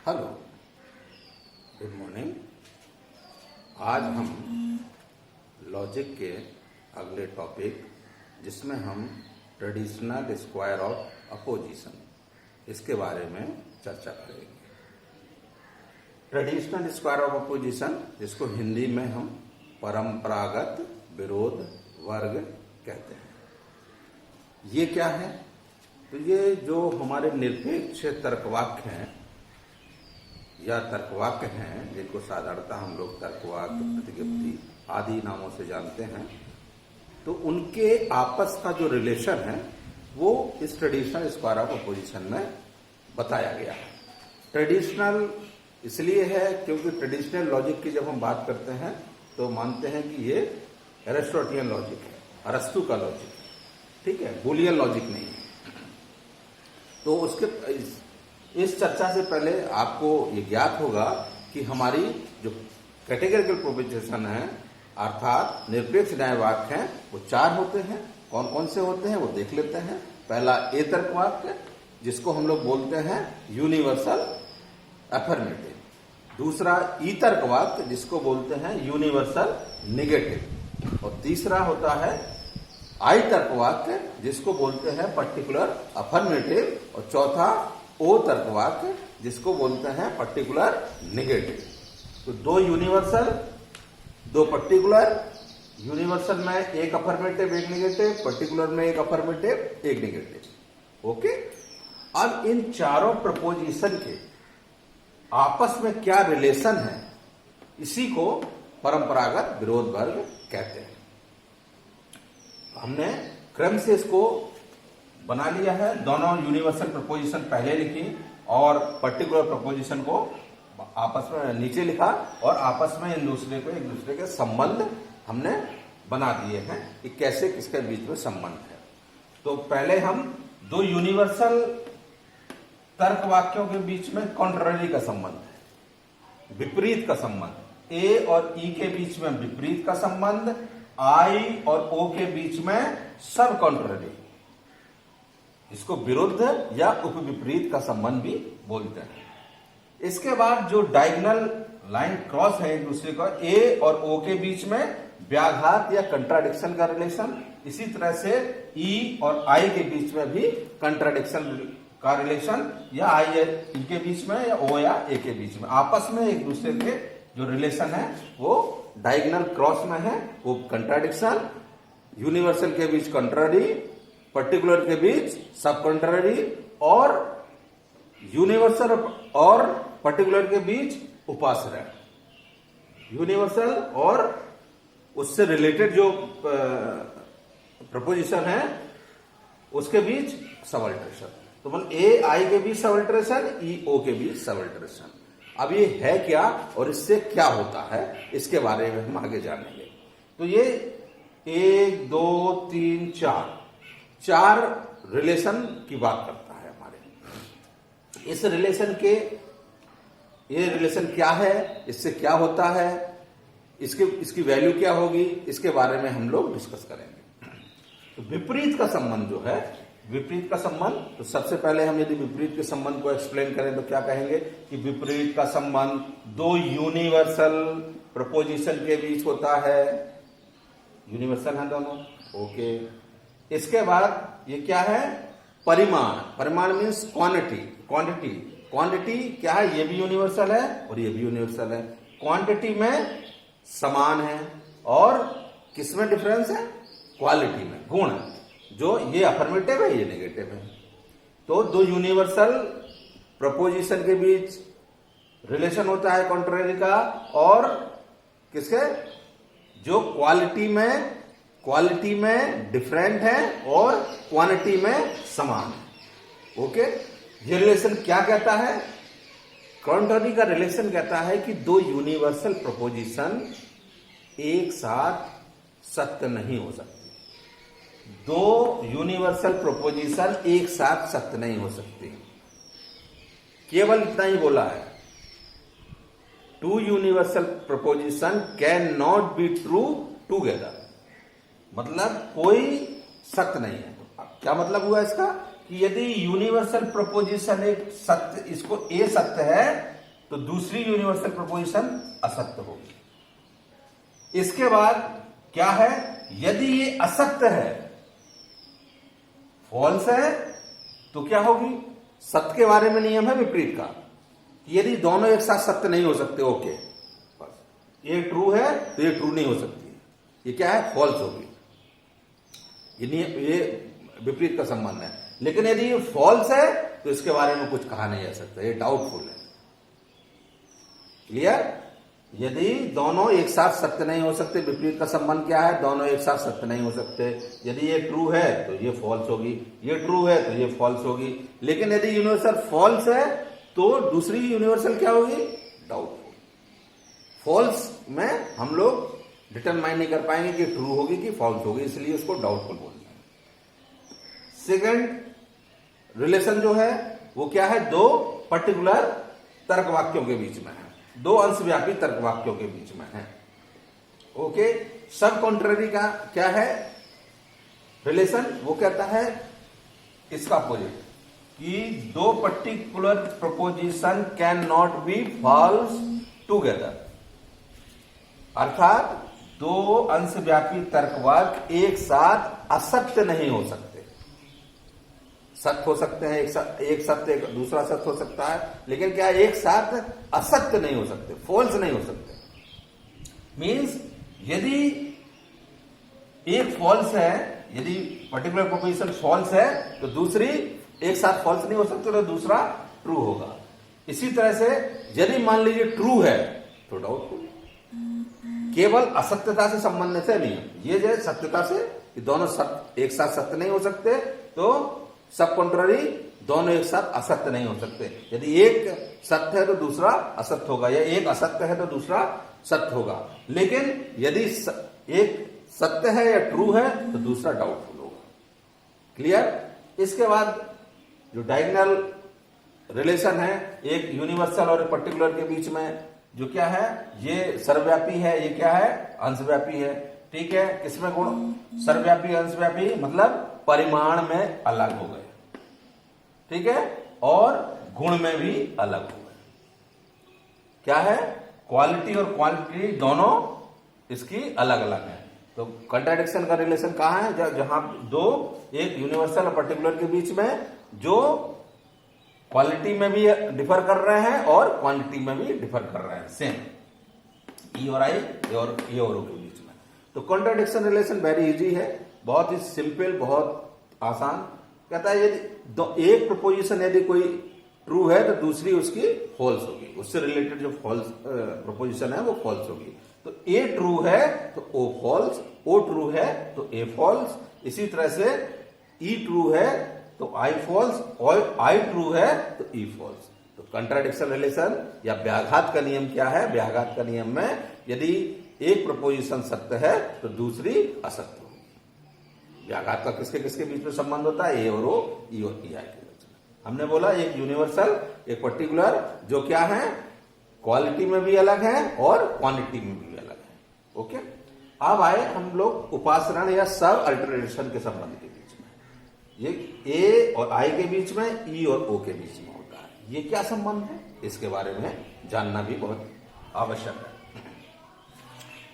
Hello, good morning. आज हम logic के अगले टॉपिक जिसमें हम ट्रेडिशनल स्क्वायर ऑफ अपोजिशन इसके बारे में चर्चा करेंगे। ट्रेडिशनल स्क्वायर ऑफ अपोजिशन जिसको हिंदी में हम परंपरागत विरोध वर्ग कहते हैं, ये क्या है? तो ये जो हमारे निरपेक्ष तर्कवाक्य हैं या तर्कवाक्य हैं, जिनको साधारणतः हम लोग तर्कवाक्य, प्रतिज्ञप्ति आदि नामों से जानते हैं, तो उनके आपस का जो रिलेशन है वो इस ट्रेडिशनल स्क्वायर ऑफ अपोजिशन में बताया गया है। ट्रेडिशनल इसलिए है क्योंकि ट्रेडिशनल लॉजिक की जब हम बात करते हैं तो मानते हैं कि ये एरिस्टोटेलियन लॉजिक है, अरस्तु का लॉजिक है, ठीक है, बूलियन लॉजिक नहीं है। तो उसके इस चर्चा से पहले आपको ये ज्ञात होगा कि हमारी जो कैटेगरिकल प्रोपोजिशन है अर्थात निरपेक्ष न्याय वाक्य हैं वो 4 होते हैं। कौन कौन से होते हैं वो देख लेते हैं। पहला ए तर्क वाक्य जिसको हम लोग बोलते हैं यूनिवर्सल अफर्मेटिव, दूसरा ई तर्क वाक्य जिसको बोलते हैं यूनिवर्सल निगेटिव, और तीसरा होता है आई तर्क वाक्य जिसको बोलते हैं पर्टिकुलर अफर्मेटिव, और चौथा ओ तर्क वाक्य जिसको बोलते हैं पर्टिकुलर निगेटिव। तो 2 यूनिवर्सल 2 पर्टिकुलर, यूनिवर्सल में एक अफर्मेटिव एक निगेटिव, पर्टिकुलर में एक अफर्मेटिव एक निगेटिव। ओके, अब इन चारों प्रपोजिशन के आपस में क्या रिलेशन है, इसी को परंपरागत विरोध वर्ग कहते हैं। हमने क्रम से इसको बना लिया है। दोनों यूनिवर्सल प्रपोजिशन पहले लिखी और पर्टिकुलर प्रपोजिशन को आपस में नीचे लिखा, और आपस में एक दूसरे के संबंध हमने बना दिए हैं कि कैसे किसके बीच में संबंध है। तो पहले हम 2 यूनिवर्सल तर्क वाक्यों के बीच में कॉन्ट्ररी का संबंध है, विपरीत का संबंध। ए और ई के बीच में विपरीत का संबंध, आई और ओ के बीच में सब कॉन्ट्ररी, इसको विरुद्ध या उपविपरीत का संबंध भी बोलते हैं। इसके बाद जो डायगोनल लाइन क्रॉस है एक दूसरे का, ए और ओ के बीच में व्याघात या कंट्राडिक्शन का रिलेशन, इसी तरह से ई और आई के बीच में भी कंट्राडिक्शन का रिलेशन, या आई इनके बीच में या ओ या ए के बीच में आपस में एक दूसरे के जो रिलेशन है वो डायगोनल क्रॉस में है, वो कंट्राडिक्शन। यूनिवर्सल के बीच कंट्रारी, पर्टिकुलर के बीच सब कंट्रारी, और यूनिवर्सल और पर्टिकुलर के बीच उपाश्रय। यूनिवर्सल और उससे रिलेटेड जो प्रपोजिशन है उसके बीच सबल्ट्रेशन। तो मतलब ए आई के बीच सबल्ट्रेशन, ई ओ के बीच सबल्ट्रेशन। अब ये है क्या और इससे क्या होता है, इसके बारे में हम आगे जानेंगे। तो ये 1 2 3 4 रिलेशन की बात करता है हमारे। इस रिलेशन के, ये रिलेशन क्या है, इससे क्या होता है, इसकी वैल्यू क्या होगी, इसके बारे में हम लोग डिस्कस करेंगे। तो विपरीत का संबंध जो है, विपरीत का संबंध, तो सबसे पहले हम यदि विपरीत के संबंध को एक्सप्लेन करें तो क्या कहेंगे कि विपरीत का संबंध 2 यूनिवर्सल प्रपोजिशन के बीच होता है। यूनिवर्सल है दोनों, ओके। इसके बाद ये क्या है, परिमाण। परिमाण मीन्स क्वांटिटी। क्वांटिटी क्वांटिटी क्या है, ये भी यूनिवर्सल है और ये भी यूनिवर्सल है। क्वांटिटी में समान है और किसमें डिफरेंस है, क्वालिटी में, गुण। जो ये अफर्मेटिव है ये नेगेटिव है। तो 2 यूनिवर्सल प्रपोजिशन के बीच रिलेशन होता है कॉन्ट्ररी का, और किसके, जो क्वालिटी में डिफरेंट है और क्वांटिटी में समान है। ओके, ये रिलेशन क्या कहता है, कॉन्ट्ररी का रिलेशन कहता है कि 2 यूनिवर्सल प्रपोजिशन एक साथ सत्य नहीं हो सकती। 2 यूनिवर्सल प्रपोजिशन एक साथ सत्य नहीं हो सकती। केवल इतना ही बोला है, 2 universal preposition can not be true together, मतलब कोई सत्य नहीं है। क्या मतलब हुआ इसका कि यदि यूनिवर्सल प्रोपोजिशन एक सत्य, इसको ए सत्य है तो दूसरी यूनिवर्सल प्रपोजिशन असत्य होगी। इसके बाद क्या है, यदि ये असत्य है, फॉल्स है, तो क्या होगी, सत्य के बारे में नियम है विपरीत का, यदि दोनों एक साथ सत्य नहीं हो सकते, ओके, बस ये ट्रू है तो ये ट्रू नहीं हो सकती, ये क्या है, फॉल्स होगी, ये विपरीत का संबंध है। लेकिन यदि ये फॉल्स है तो इसके बारे में कुछ कहा नहीं जा सकता, ये डाउटफुल है। क्लियर? यदि दोनों एक साथ सत्य नहीं हो सकते, विपरीत का संबंध क्या है, दोनों एक साथ सत्य नहीं हो सकते। यदि ये ट्रू है तो ये फॉल्स होगी, ये ट्रू है तो ये फॉल्स होगी। लेकिन यदि यूनिवर्सल फॉल्स है तो दूसरी यूनिवर्सल क्या होगी, डाउटफुल। फॉल्स में हम लोग डिटरमाइन नहीं कर पाएंगे कि ट्रू होगी कि फॉल्स होगी, इसलिए उसको डाउटफुल बोलते हैं। सेकंड रिलेशन जो है वो क्या है, दो पर्टिकुलर तर्क वाक्यों के बीच में है, दो अंशव्यापी तर्क वाक्यों के बीच में है। ओके, सब कॉन्ट्ररी का क्या है रिलेशन, वो कहता है इसका अपोजिट, कि दो particular proposition can not be false together, अर्थात दो अंशव्यापी तर्कवाक्य एक साथ असत्य नहीं हो सकते। सत्य हो सकते हैं, एक सत्य एक दूसरा सत्य हो सकता है, लेकिन क्या एक साथ असत्य नहीं हो सकते, फॉल्स नहीं हो सकते। मीन्स यदि एक फॉल्स है, यदि पर्टिकुलर प्रोपोजिशन फॉल्स है तो दूसरी एक साथ फॉल्स नहीं हो सकती, तो दूसरा ट्रू होगा। इसी तरह से यदि मान लीजिए ट्रू है तो डाउटफुल, केवल असत्यता से संबंध से नहीं, ये जो सत्यता से, दोनों सत्य एक साथ सत्य नहीं हो सकते, तो सब कॉन्ट्ररी दोनों एक साथ असत्य नहीं हो सकते। यदि एक सत्य है तो दूसरा असत्य होगा, या एक असत्य है तो दूसरा सत्य होगा। लेकिन यदि एक सत्य है या ट्रू है तो दूसरा डाउटफुल होगा। क्लियर? इसके बाद जो डायगोनल रिलेशन है, एक यूनिवर्सल और एक पर्टिकुलर के बीच में, जो क्या है, ये सर्वव्यापी है, ये क्या है, अंशव्यापी है। ठीक है, किसमें गुण, सर्वव्यापी अंशव्यापी मतलब परिमाण में अलग हो गए, ठीक है, और गुण में भी अलग हो गए। क्या है, क्वालिटी और क्वांटिटी दोनों इसकी अलग अलग है। तो कंट्राडिक्शन का रिलेशन कहां है, जहां दो एक यूनिवर्सल और पर्टिकुलर के बीच में जो क्वालिटी में भी डिफर कर रहे हैं और क्वांटिटी में भी डिफर कर रहे हैं, सेम ई और आई और ए और ओ के बीच में। तो कॉन्ट्राडिक्शन रिलेशन वेरी इजी है, बहुत ही सिंपल, बहुत आसान। कहता है यदि एक प्रपोजिशन यदि कोई ट्रू है तो दूसरी उसकी फॉल्स होगी, उससे रिलेटेड जो फॉल्स प्रपोजिशन है वो फॉल्स होगी। तो ए ट्रू है तो ओ फॉल्स, ओ ट्रू है तो ए फॉल्स। इसी तरह से ई ट्रू है तो आई फॉल्स, और आई ट्रू है तो ई फॉल्स। तो कंट्राडिक्शन रिलेशन या व्याघात का नियम क्या है, व्याघात का नियम में यदि एक प्रपोजिशन सत्य है तो दूसरी असत्य होगी। व्याघात का किसके किसके बीच में संबंध होता है, ए और ओ, ई और ई आई के बीच में। हमने बोला एक यूनिवर्सल एक पर्टिकुलर, जो क्या है, क्वालिटी में भी अलग है और क्वांटिटी में भी अलग है। ओके, अब आए हम लोग उपासरण या सब अल्टरेशन के संबंध के बीच में। ये ए और आई के बीच में, ई और ओ के बीच में होता है। ये क्या संबंध है, इसके बारे में जानना भी बहुत आवश्यक है।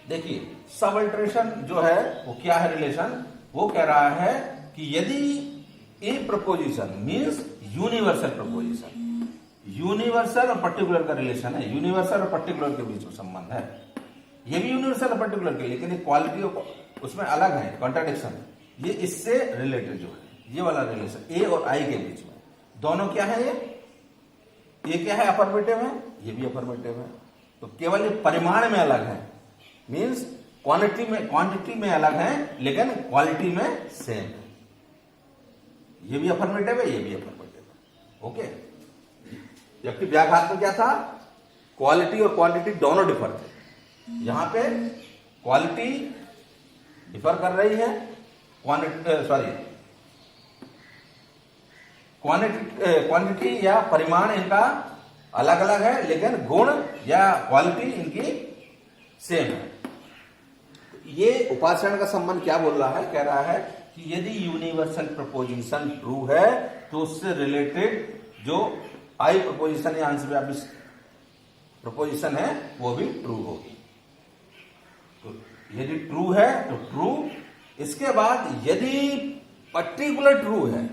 देखिए, सब अल्टरेशन जो है वो क्या है रिलेशन, वो कह रहा है कि यदि A proposition means universal proposition, universal और पर्टिकुलर का रिलेशन है, यूनिवर्सल और पर्टिकुलर के बीच में संबंध है। ये भी यूनिवर्सल और पर्टिकुलर के, लेकिन क्वालिटी उसमें अलग है, कॉन्ट्राडिक्शन। ये इससे रिलेटेड जो है ये वाला रिलेशन ए और आई के बीच में, दोनों क्या है, ये क्या है, अफर्मेटिव है, ये भी अफर्मेटिव है। तो केवल ये परिमाण में अलग है, मीन्स क्वांटिटी में अलग है, लेकिन क्वालिटी में सेम है। ये भी अफर्मेटिव है, ये भी अफर्मेटिव है। ओके, जबकि व्याघात में क्या था, क्वालिटी और क्वांटिटी दोनों डिफर थे। यहां पे क्वालिटी डिफर कर रही है, क्वांटिटी या परिमाण इनका अलग अलग है, लेकिन गुण या क्वालिटी इनकी सेम है। ये उपासरण का संबंध क्या बोल रहा है, कह रहा है कि यदि यूनिवर्सल प्रपोजिशन ट्रू है तो उससे रिलेटेड जो आई प्रपोजिशन या अंशव्यापी प्रपोजिशन है वो भी ट्रू होगी। तो यदि ट्रू है तो ट्रू। इसके बाद यदि पर्टिकुलर ट्रू है,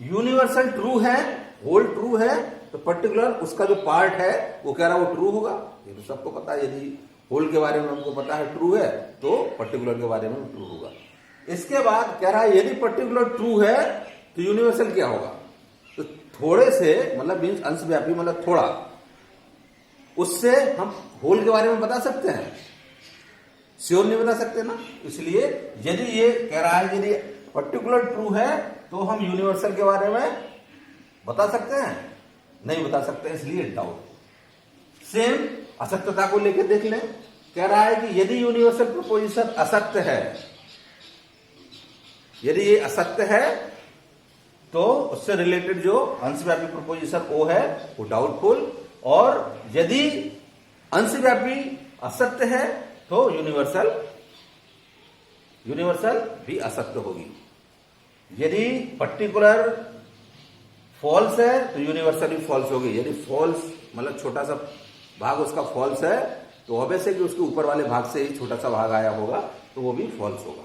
यूनिवर्सल ट्रू है, होल ट्रू है, तो पर्टिकुलर उसका जो पार्ट है वो कह रहा है वो ट्रू होगा। ये तो सबको पता है, यदि होल के बारे में हमको पता है ट्रू है तो पर्टिकुलर के बारे में ट्रू होगा। इसके बाद कह रहा है यदि पर्टिकुलर ट्रू है तो यूनिवर्सल क्या होगा। तो थोड़े से मतलब मीन्स अंशव्यापी मतलब थोड़ा, उससे हम होल के बारे में बता सकते हैं, श्योर नहीं बता सकते ना। इसलिए यदि ये कह रहा है यदि पर्टिकुलर ट्रू है तो हम यूनिवर्सल के बारे में बता सकते हैं, नहीं बता सकते, इसलिए डाउट। सेम असत्यता को लेकर देख लें, कह रहा है कि यदि यूनिवर्सल प्रपोजिशन असत्य है, यदि ये असत्य है तो उससे रिलेटेड जो अंशव्यापी प्रपोजिशन ओ है वो डाउटफुल, और यदि अंशव्यापी असत्य है तो यूनिवर्सल भी असत्य होगी। यदि पर्टिकुलर फॉल्स है तो यूनिवर्सल भी फॉल्स होगी। यदि फॉल्स मतलब छोटा सा भाग उसका फॉल्स है तो ऑब्वियस है कि उसके ऊपर वाले भाग से ही छोटा सा भाग आया होगा तो वो भी फॉल्स होगा।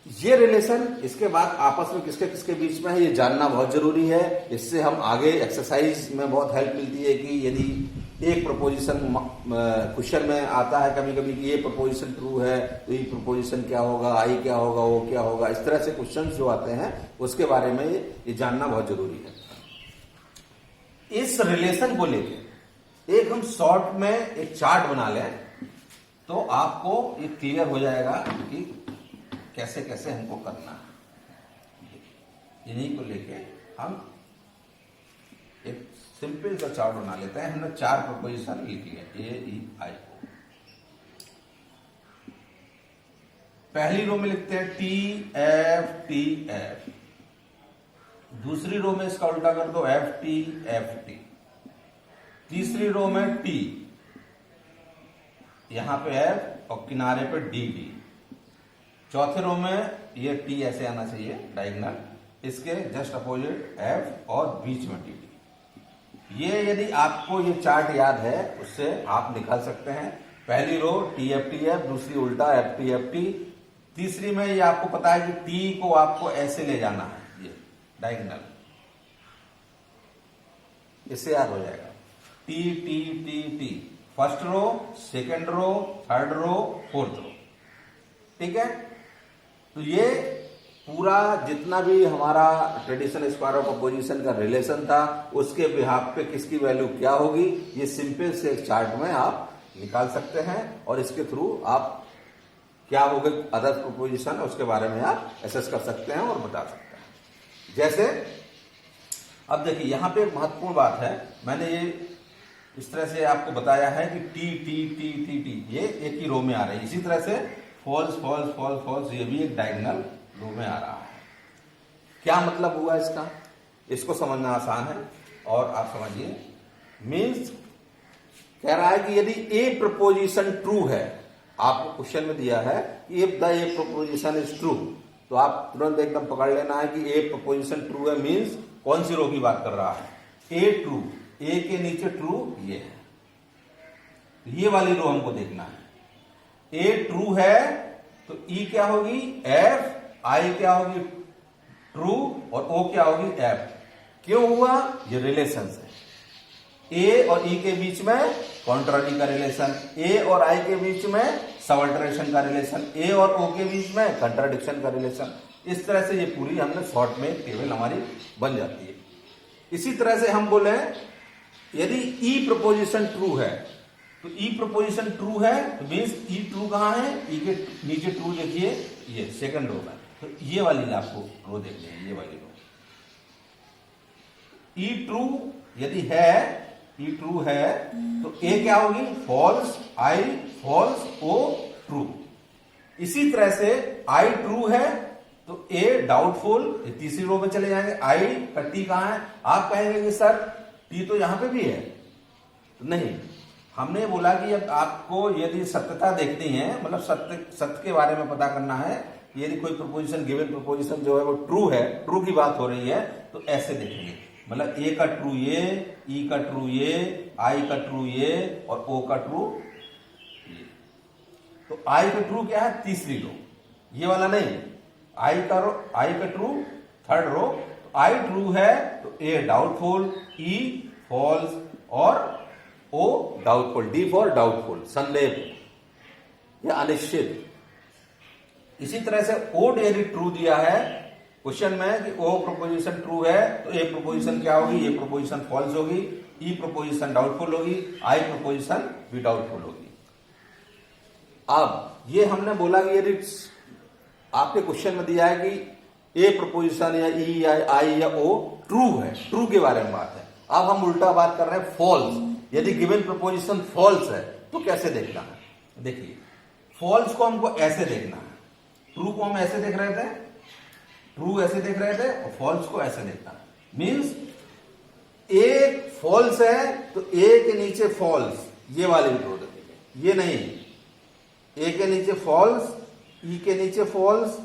ये रिलेशन इसके बाद आपस में किसके किसके बीच में है ये जानना बहुत जरूरी है। इससे हम आगे एक्सरसाइज में बहुत हेल्प मिलती है कि यदि एक प्रपोजिशन क्वेश्चन में आता है कभी कभी कि ये प्रपोजिशन ट्रू है तो ये प्रपोजिशन क्या होगा, आई क्या होगा, वो क्या होगा, इस तरह से क्वेश्चन जो आते हैं उसके बारे में ये जानना बहुत जरूरी है। इस रिलेशन को लेकर एक हम शॉर्ट में एक चार्ट बना लें तो आपको ये क्लियर हो जाएगा कि कैसे कैसे हमको करना है। इन्हीं को लेके हम एक सिंपल सा चार्ट बना लेते हैं। हमने 4 प्रपोजिशन लिख लिया, ए ई आई ओ। पहली रो में लिखते हैं टी एफ। दूसरी रो में इसका उल्टा कर दो एफ टी। तीसरी रो में टी, यहां पे एफ और किनारे पे डी। चौथे रो में ये टी ऐसे आना चाहिए डायगोनल, इसके जस्ट अपोजिट एफ और बीच में टी। ये यदि आपको ये चार्ट याद है उससे आप निकाल सकते हैं। पहली रो टी एफ, दूसरी उल्टा एफ टी। तीसरी में ये आपको पता है कि टी को आपको ऐसे ले जाना है, ये डायगोनल, इससे याद हो जाएगा। T. First row, second row, third row, fourth row, ठीक है। तो ये पूरा जितना भी हमारा ट्रेडिशनल स्क्वायर ऑफ अपोजिशन का रिलेशन था उसके बिहाफ पे किसकी वैल्यू क्या होगी ये सिंपल से एक चार्ट में आप निकाल सकते हैं और इसके थ्रू आप क्या होगा अदर प्रपोजिशन उसके बारे में आप एसेस कर सकते हैं और बता सकते हैं। जैसे अब देखिए यहां पे एक महत्वपूर्ण बात है, मैंने ये इस तरह से आपको बताया है कि टी ये एक ही रो में आ रही है। इसी तरह से फॉल्स ये भी एक डायगोनल रो में आ रहा है। क्या मतलब हुआ इसका, इसको समझना आसान है और आप समझिए। मीन्स कह रहा है कि यदि ए प्रपोजिशन ट्रू है, आपको क्वेश्चन में दिया है कि if the A preposition is true, तो आप तुरंत एकदम पकड़ लेना है कि ए प्रपोजिशन ट्रू है मीन्स कौन सी रो की बात कर रहा है, ए ट्रू। ए के नीचे ट्रू ये है, ये वाली रो हमको देखना है। ए ट्रू है तो ई क्या होगी एफ, आई क्या होगी ट्रू और ओ क्या होगी एफ। क्यों हुआ, ये रिलेशन है। ए और ई के बीच में कॉन्ट्रारी का रिलेशन, ए और आई के बीच में सबअल्टरेशन का रिलेशन, ए और ओ के बीच में कंट्राडिक्शन का रिलेशन। इस तरह से ये पूरी हमने शॉर्ट में टेबल हमारी बन जाती है। इसी तरह से हम बोले यदि ई प्रपोजिशन ट्रू है तो ई प्रपोजिशन ट्रू है तो मीन्स ई ट्रू कहां है, ई के नीचे ट्रू देखिए ये सेकंड रो में, तो ये वाली आपको रो देखनी है, ये वाली रो। ई ट्रू यदि है, ई ट्रू है तो ए क्या होगी फॉल्स, आई फॉल्स, ओ ट्रू। इसी तरह से आई ट्रू है तो ए डाउटफुल, तीसरी रो में चले जाएंगे। आई का टी कहां है, आप कहेंगे कि सर टी तो यहां पे भी है, तो नहीं, हमने बोला कि अब आपको यदि सत्यता देखनी है, मतलब सत्य के बारे में पता करना है, यदि कोई प्रपोजिशन गिवन प्रपोजिशन जो है वो ट्रू है, ट्रू की बात हो रही है तो ऐसे देखेंगे। मतलब ए का ट्रू ये, ई का ट्रू ये, आई का ट्रू ये और ओ का ट्रू ये। तो आई का ट्रू क्या है? तीसरी रो, ये वाला नहीं। आई का true third row, I true है तो ए डाउटफुल, ई फॉल्स और O doubtful, D for doubtful, संदेह या अनिश्चित। इसी तरह से ओ डेयरी ट्रू दिया है क्वेश्चन में कि ओ प्रोपोजिशन ट्रू है तो ए प्रोपोजिशन क्या होगी? ए प्रोपोजिशन फॉल्स होगी, ई प्रोपोजिशन डाउटफुल होगी, आई प्रोपोजिशन भी डाउटफुल होगी। अब ये हमने बोला कि यदि आपके क्वेश्चन में दिया है कि ए प्रोपोजिशन या ई या आई या ओ ट्रू है, ट्रू के बारे में बात है। अब हम उल्टा बात कर रहे हैं फॉल्स। यदि गिवन प्रोपोजिशन फॉल्स है तो कैसे देखना है? देखिए, फॉल्स को हमको ऐसे देखना है, ट्रू को हम ऐसे देख रहे थे, ट्रू ऐसे देख रहे थे और फॉल्स को ऐसे देखना है। मीन्स ए फॉल्स है तो ए के नीचे फॉल्स, ये वाली रो देखेंगे, ये नहीं, ए के नीचे फॉल्स, ई के नीचे फॉल्स,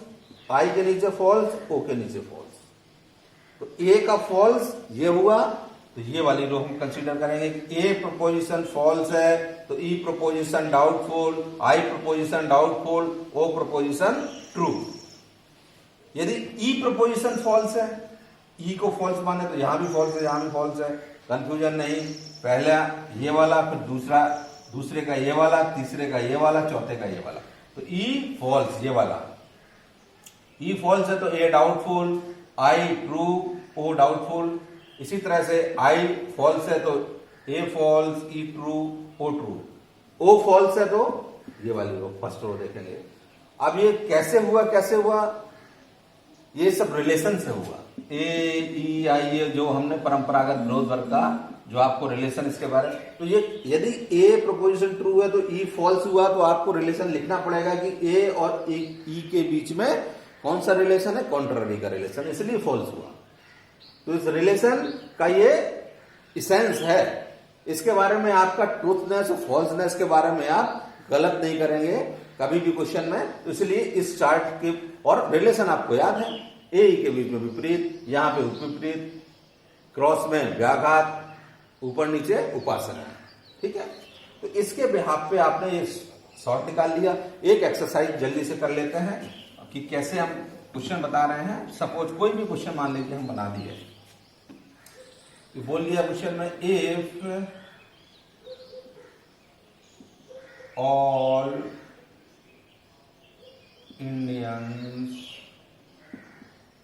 आई के नीचे फॉल्स, ओ के नीचे फॉल्स। तो ए का फॉल्स ये हुआ तो ये वाली रो हम कंसीडर करेंगे कि ए प्रोपोजिशन फॉल्स है तो ई प्रोपोजिशन डाउटफुल, आई प्रोपोजिशन डाउटफुल, ओ प्रोपोजिशन ट्रू। यदि ई प्रोपोजिशन फॉल्स है, ई को फॉल्स माने तो यहां भी फॉल्स है, यहां भी फॉल्स है, कंफ्यूजन नहीं। पहला ये वाला, फिर दूसरे का ये वाला, तीसरे का ये वाला, चौथे का ये वाला। तो ई फॉल्स, ये वाला ई फॉल्स है तो A doubtful, I true, O doubtful. इसी तरह से आई फॉल्स है तो A false, E true, O true. O false है तो ये वाली रो, फर्स्ट रो देखेंगे। अब ये कैसे हुआ? ये सब रिलेशन से हुआ। ए, ई, आई, ये जो हमने परंपरागत विरोध वर्ग का जो आपको रिलेशन इसके बारे में, तो ये यदि ए प्रोपोजिशन ट्रू है तो ई फॉल्स हुआ तो आपको रिलेशन लिखना पड़ेगा कि ए और ई के बीच में कौन सा रिलेशन है? कॉन्ट्ररी का रिलेशन, इसलिए फॉल्स हुआ। तो इस रिलेशन का ये इसेंस है। इसके बारे में आपका ट्रूथनेस और फॉल्सनेस के बारे में आप गलत नहीं करेंगे कभी भी क्वेश्चन में। तो इसलिए इस चार्ट के और रिलेशन आपको याद है, ए के बीच में विपरीत, यहां पे विपरीत, क्रॉस में व्याघात, ऊपर नीचे उपासना, ठीक है। तो इसके बिहाफ पे आपने ये शॉर्ट निकाल लिया। एक एक्सरसाइज जल्दी से कर लेते हैं कि कैसे हम क्वेश्चन बता रहे हैं। सपोज कोई भी क्वेश्चन मान लीजिए हम बना दिए, तो बोल लिया क्वेश्चन में, if all Indians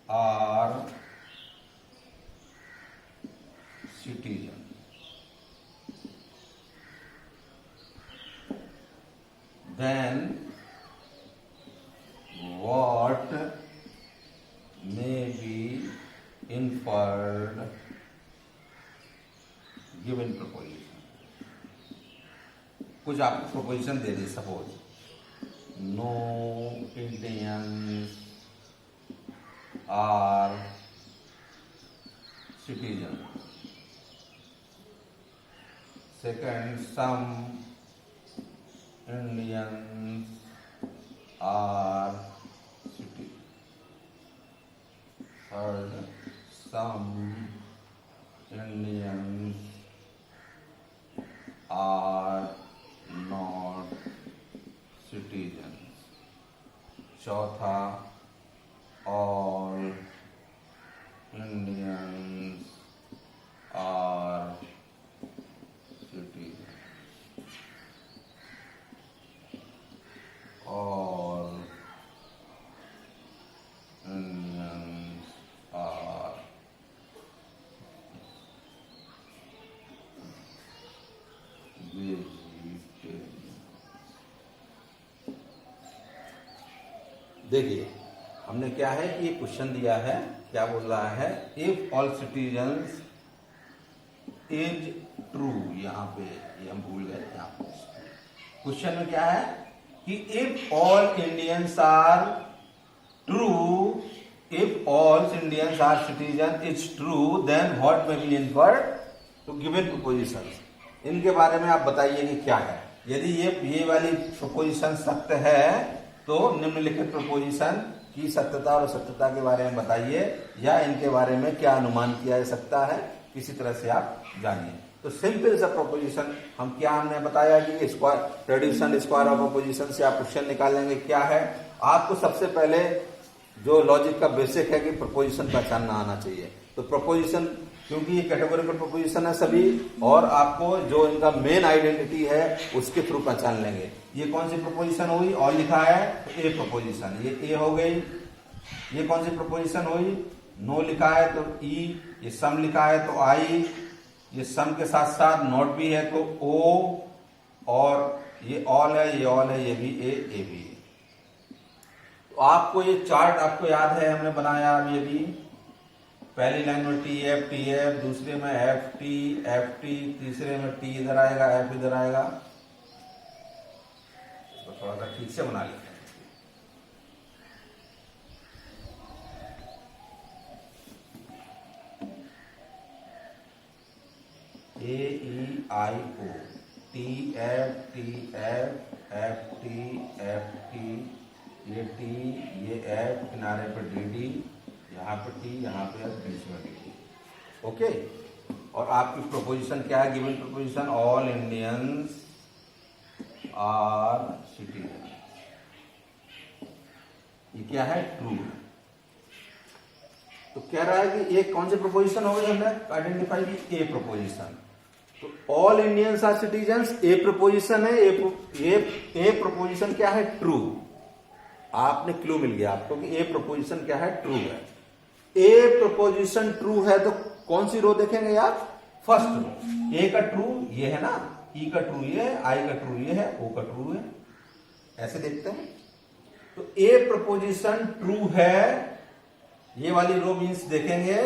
are citizen, then what may be inferred given proposition। कुछ आपको प्रोपोजिशन दे दी, suppose no Indians are citizen, second some Indians are citizens, third some Indians are not citizens, चौथा all Indians are citizens, all Indians are vegetarians। देखिए हमने क्या है कि ये क्वेश्चन दिया है, क्या बोल रहा है, if all citizens is true. यहां पे ये हम भूल गए, यहां पे क्वेश्चन में क्या है कि if all Indians are true, if all Indians are citizen is true, then what may be inferred to given proposition. इनके बारे में आप बताइए कि क्या है। यदि ये वाली प्रोपोजिशन सत्य है तो निम्नलिखित प्रोपोजिशन की सत्यता और असत्यता के बारे में बताइए, या इनके बारे में क्या अनुमान किया जा सकता है, किसी तरह से आप जानिए। तो सिंपल सा प्रोपोजिशन हम क्या हमने बताया कि square tradition square of opposition से आप क्वेश्चन निकालेंगे। क्या है, आपको सबसे पहले जो लॉजिक का बेसिक है कि प्रपोजिशन पहचानना आना चाहिए। तो प्रपोजिशन, क्योंकि ये कैटेगोरिकल प्रपोजिशन है सभी, और आपको जो इनका मेन आइडेंटिटी है उसके थ्रू पहचान लेंगे। ये कौन सी प्रपोजिशन हुई, और लिखा है तो ए प्रपोजिशन, ये ए हो गई। ये कौन सी प्रपोजिशन हुई, नो लिखा है तो ई, ये सम लिखा है तो आई, ये सम के साथ साथ नॉट भी है तो ओ, और ये ऑल है, ये ऑल है, ये भी ए भी है। तो आपको ये चार्ट आपको याद है, हमने बनाया ये भी। पहली लाइन में टी एफ, दूसरे में एफ टी, तीसरे में टी इधर आएगा, एफ इधर आएगा। इसको थोड़ा सा ठीक से बना लेते हैं। ए ई आई ओ, टी एफ एफ टी, ये टी, ये एफ, किनारे पर डी डी, यहाँ पे टी, यहाँ पे एफ, बीच में डी डी। ओके, और आपकी प्रोपोजिशन क्या है, given proposition, all Indians are citizen. ये क्या है, ट्रू। तो कह रहा है कि एक कौन सी प्रोपोजिशन हो गई, हमने आइडेंटिफाई की ए प्रोपोजिशन। तो all Indians are citizens A proposition है। ए प्रोपोजिशन क्या है, ट्रू। आपने क्लू मिल गया आपको कि ए प्रोपोजिशन क्या है, ट्रू है। ए प्रोपोजिशन ट्रू है तो कौन सी रो देखेंगे आप, फर्स्ट रो। ए का ट्रू ये है ना, ई का ट्रू ये है, आई का ट्रू ये है, ओ का ट्रू है, ऐसे देखते हैं। तो ए प्रोपोजिशन ट्रू है, ये वाली रो मीन्स देखेंगे।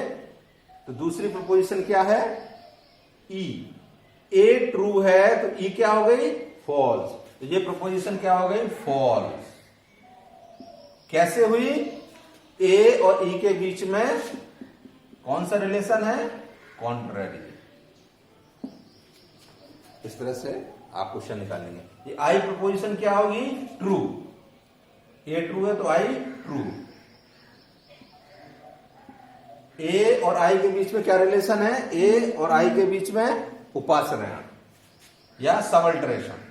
तो दूसरी प्रोपोजिशन क्या है, ई। ए ट्रू है तो ई क्या हो गई, फॉल्स। तो ये प्रोपोजिशन क्या हो गई, फॉल्स। कैसे हुई, ए और ई के बीच में कौन सा रिलेशन है, कॉन्ट्ररी। इस तरह से आप क्वेश्चन निकालेंगे। ये आई प्रोपोजिशन क्या होगी, ट्रू। ए ट्रू है तो आई ट्रू। ए और आई के बीच में क्या रिलेशन है, ए और आई के बीच में उपासना या सबल्ट्रेशन।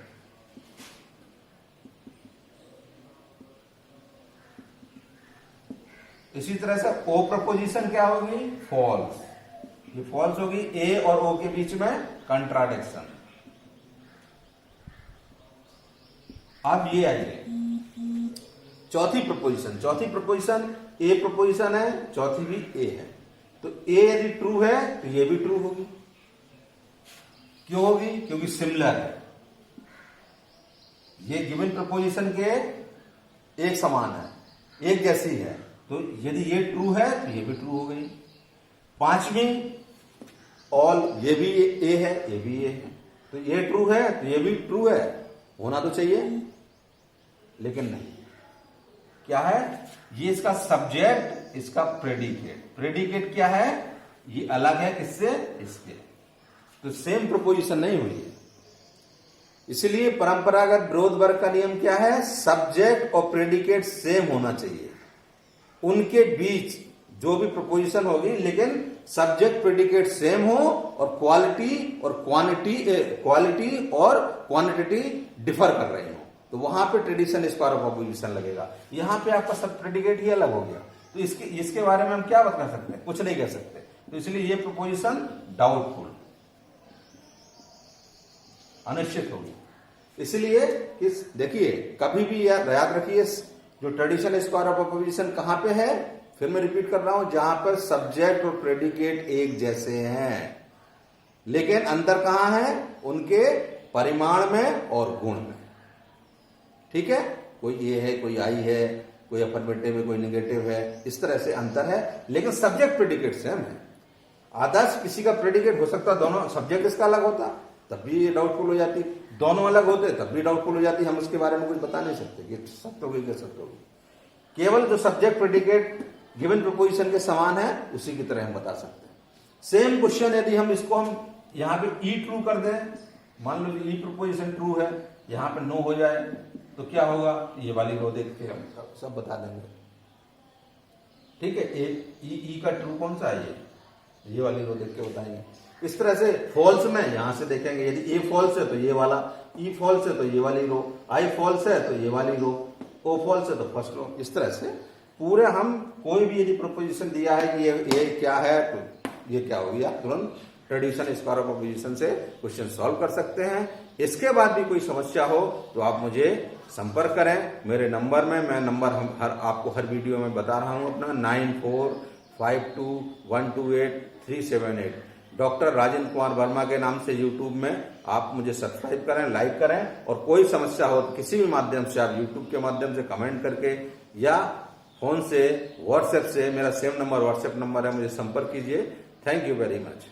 इसी तरह से ओ प्रपोजिशन क्या होगी, फॉल्स। ये फॉल्स होगी, ए और ओ के बीच में कंट्राडिक्शन। अब ये आइए चौथी प्रपोजिशन ए प्रपोजिशन है, चौथी भी ए है। तो ए यदि ट्रू है तो ये भी ट्रू होगी। क्यों होगी, क्योंकि सिमिलर है, ये गिवन प्रपोजिशन के एक समान है, एक जैसी है। तो यदि ये ट्रू है तो ये भी ट्रू हो गई। पांचवी, ऑल, ये भी ए है, ये भी ए है, तो ये ट्रू है तो ये भी ट्रू है, होना तो चाहिए, लेकिन नहीं। क्या है, ये इसका सब्जेक्ट, इसका प्रेडिकेट। प्रेडिकेट क्या है, ये अलग है किससे, इसके। तो सेम प्रोपोजिशन नहीं हुई है। इसलिए परंपरागत विरोध वर्ग का नियम क्या है, सब्जेक्ट और प्रेडिकेट सेम होना चाहिए। उनके बीच जो भी प्रोपोजिशन होगी, लेकिन सब्जेक्ट प्रेडिकेट सेम हो, और क्वालिटी और क्वांटिटी डिफर कर रही हो, तो वहां पे ट्रेडिशन स्क्वायर ऑफ अपोजिशन लगेगा। यहां पे आपका सब प्रेडिकेट ही अलग हो गया, तो इसके बारे में हम क्या बता सकते हैं, कुछ नहीं कह सकते। तो इसलिए ये प्रोपोजिशन डाउटफुल, अनिश्चित होगी। इसलिए देखिए, कभी भी याद रखिए, जो ट्रेडिशन स्क्वायर ऑफ अपोजिशन कहां पे है, फिर मैं रिपीट कर रहा हूं, जहां पर सब्जेक्ट और प्रेडिकेट एक जैसे हैं, लेकिन अंतर कहां है, उनके परिमाण में और गुण में। ठीक है, कोई ए है, कोई आई है, कोई अफर्मेटिव है, कोई नेगेटिव है, इस तरह से अंतर है, लेकिन सब्जेक्ट प्रेडिकेट सेम है। आदर्श किसी का प्रेडिकेट हो सकता, दोनों सब्जेक्ट इसका अलग होता, तब भी ये डाउटफुल हो जाती, दोनों अलग होते तब भी डाउटफुल हो जाती। हम उसके बारे में कुछ बता नहीं सकते कि सत्य होगी क्या सत्य होगी। केवल जो सब्जेक्ट प्रेडिकेट गिवन प्रोपोजिशन के समान है, उसी की तरह हम बता सकते हैं। सेम क्वेश्चन यदि हम इसको यहां पे ई ट्रू कर दें, मान लो ई प्रोपोजिशन ट्रू है, यहां पे नो हो जाए, तो क्या होगा, ये वाली रो देख के हम सब बता देंगे। ठीक है। ई का ट्रू कौन सा है, ये वाली रो देख के बताएंगे। इस तरह से फॉल्स में यहां से देखेंगे, यदि ए फॉल्स है तो ये वाला, ई फॉल्स है तो ये वाली रो, आई फॉल्स है तो ये वाली रो, ओ फॉल्स है तो फर्स्ट रो। इस तरह से पूरे हम कोई भी यदि प्रोपोजिशन दिया है कि ये क्या है तो ये क्या हो गया, तुरंत ट्रेडिशनल स्क्वायर प्रोपोजिशन से क्वेश्चन सॉल्व कर सकते हैं। इसके बाद भी कोई समस्या हो तो आप मुझे संपर्क करें मेरे नंबर में। मैं नंबर आपको हर वीडियो में बता रहा हूं अपना 9452128378। डॉक्टर राजेंद्र कुमार वर्मा के नाम से यूट्यूब में आप मुझे सब्सक्राइब करें, लाइक करें, और कोई समस्या हो तो किसी भी माध्यम से आप यूट्यूब के माध्यम से कमेंट करके या फोन से, व्हाट्सएप से, मेरा सेम नंबर व्हाट्सएप नंबर है, मुझे संपर्क कीजिए। Thank you very much.